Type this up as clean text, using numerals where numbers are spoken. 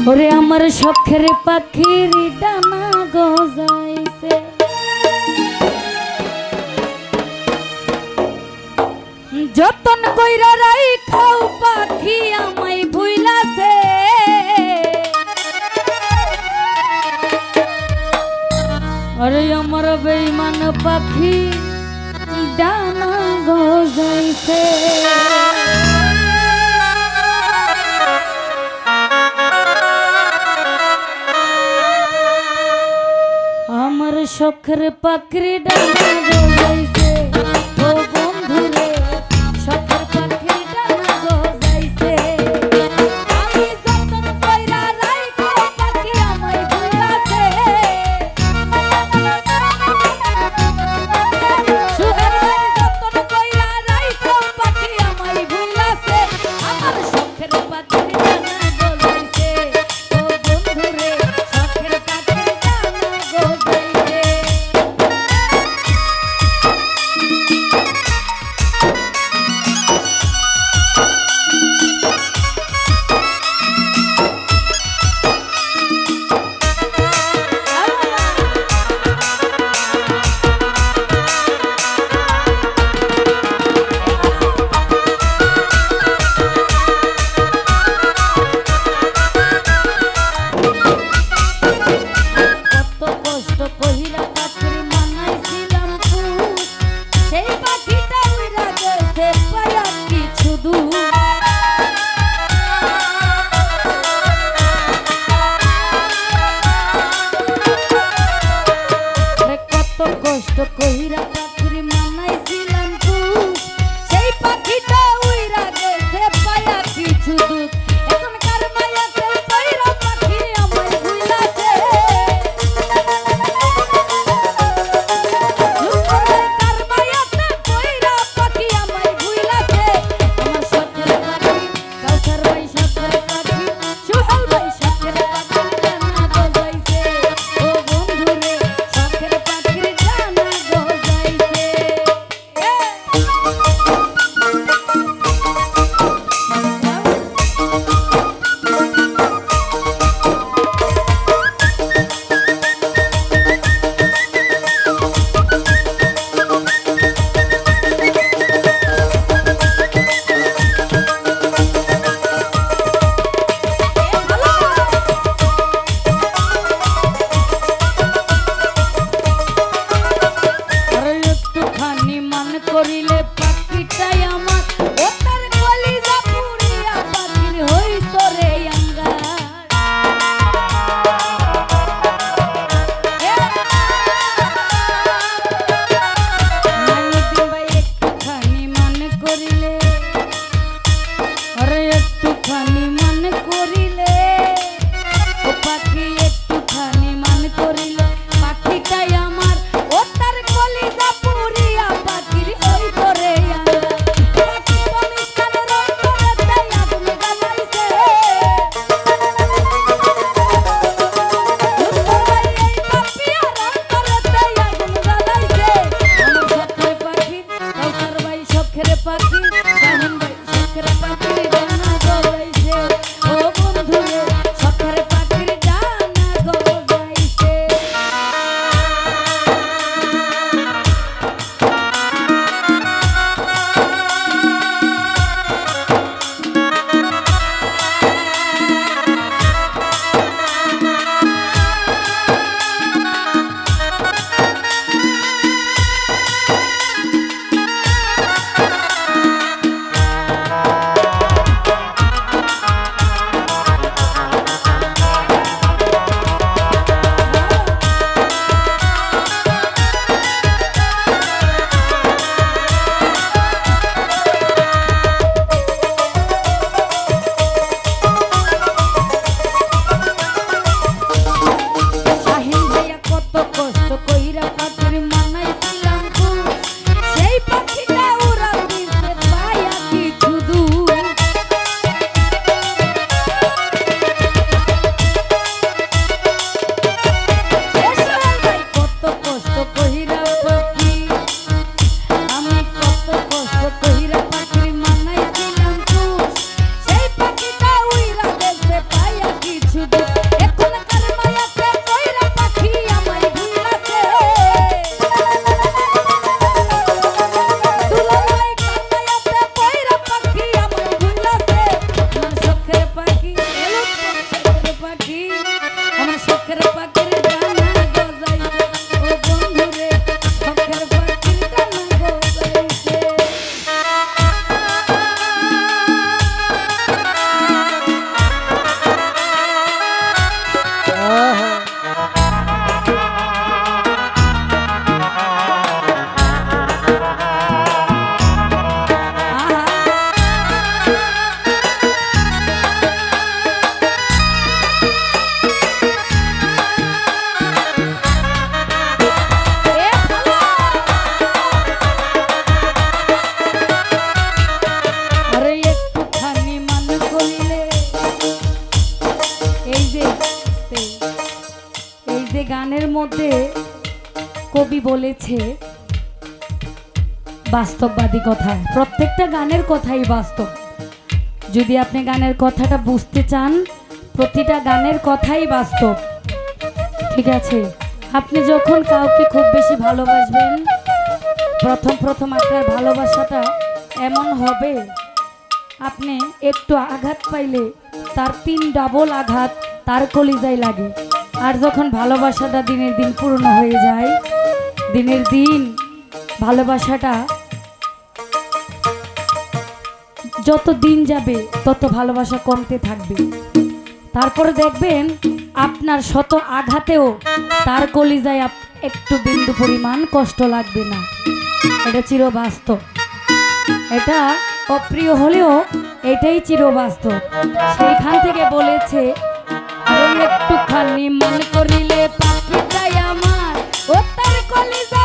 ওরে আমার শখের পাখির ডানা গজাইছে যতন কইরা রাইখাও পাখি আমায় ভুইলাছে আরে আমার বেঈমান পাখি ডানা গজাইছে আমার শখের পাখির ডানা গজাইছে ও বন্ধু রে শখের পাখির ডানা গজাইছে আমি যতন কইরা রাইখো পাখি আমায় ভুলাছে সুখের ভাই যতন কইরা রাইখো পাখি আমায় ভুলাছে আমার শখের পাখির ডানা গজাইছে ও বন্ধু রে শখের পাখির ডানা গজাইছে কহিরা পাখির মানাইছিলাম তুই সেই পাখিটা উইরা গেছে পায়া কিছু দুধ এখন কার মায়াতে কইরা পাখি আমায় ভুলাছে কার মায়াতে কইরা পাখি আমায় ভুলাছে আমার শখের পাখি কাউসার ভাই শখের পাখি সুহাল ভাই শখের পাখি ডানা গজাইছে ও বন্ধু রে শখের পাখির ডানা করিলে পাখিটাই আমার ও তার কলিজা পুরিয়া পাখির হইত রে আঙ্গার মানিদিন ভাই একটুখানি মনে করিলে আরে একটুখানি মনে করিলে ও পাখি একটুখানি মনে করিলে পাখিটাই আমার ও তার কলিজা পুরিয়া পাখির হইত রে আঙ্গার পাখি তুমি কানের অন্তরেতে আগুন জ্বালাইছে ভাই এই পাপিয়ার অন্তরেতে আগুন জ্বালাইছে আমার শখের পাখি কাউসার ভাই শখের পাখি শাহিন ভাই শখের পাখি ডানা গজাইছে ও বন্ধু রে শখের পাখির ডানা গজাইছে কবি বলেছে বাস্তববাদী কথা, প্রত্যেকটা গানের কথাই বাস্তব। যদি আপনি গানের কথাটা বুঝতে চান, প্রতিটা গানের কথাই বাস্তব। ঠিক আছে, আপনি যখন কাউকে খুব বেশি ভালোবাসবেন, প্রথম আপনার ভালোবাসাটা এমন হবে, আপনি একটু আঘাত পাইলে তার 3 ডাবল আঘাত তার কলিজায় লাগে। আর যখন ভালোবাসাটা দিনের দিন পূর্ণ হয়ে যায়, দিনের দিন ভালোবাসাটা যত দিন যাবে তত ভালোবাসা কমতে থাকবে। তারপরে দেখবেন আপনার শত আঘাতেও তার কলিজায় একটু বিন্দু পরিমাণ কষ্ট লাগবে না। এটা চিরবাস্তব, এটা অপ্রিয় হলেও এটাই চিরবাস্তব। সেইখান থেকে বলেছে একটুখানি মন করিলে পাখিটাই আমার ও তার কলিজা